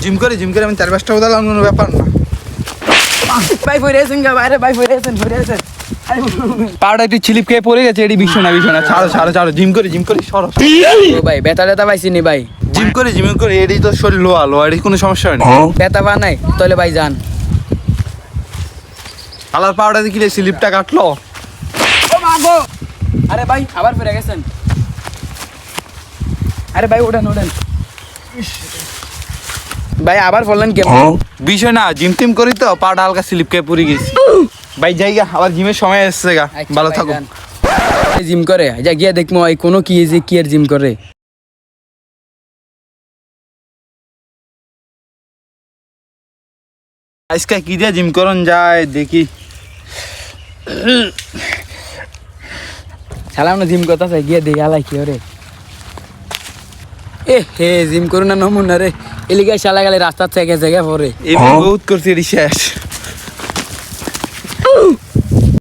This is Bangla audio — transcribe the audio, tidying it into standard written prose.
জিম করে আমি 4-5টা উদালাম কোনো ব্যাপার না। ভাই ফিরে এসেন গা বাইরে, ভাই ফিরে এসেন। পাউডার একটু স্লিপ খেয়ে পড়ে গেছে, এটি বিষয় না ছাড়ো জিম করে সরো। ও ভাই ব্যথা ট্যাথা পাইছি নি ভাই? জিম করে এটি তো শরীর লোয়া এটি কোনো সমস্যা হয় না। ব্যথা পা নাই তাহলে ভাই যান। আলার পাউডার দিলে স্লিপটা কাটলো। ও মা গো, আরে ভাই আবার ফিরে গেছেন। আরে ভাই ওঠেন। ভাই আবার বললেন কেমন? বিষয় না, জিম টিম করি তো পাউডার হালকা স্লিপ খেয়ে পড়ে গেছি। ভাই যাইগা, আবার জিমের সময় এসছে গা। ভালো থাকো। জিম করে যা গিয়া দেখবো এই কোনো কি যে কি আর জিম করে। আজকে কি দিয়ে জিম করন যায় দেখি। সালাম না জিম করতেছে, গিয়া দেখি আলাই কি ওরে। এ হে জিম করুন না নমুনা রে, এলিগায় শালা গেলে রাস্তার থেকে জায়গা পরে। এই বহুত করছি শেষ।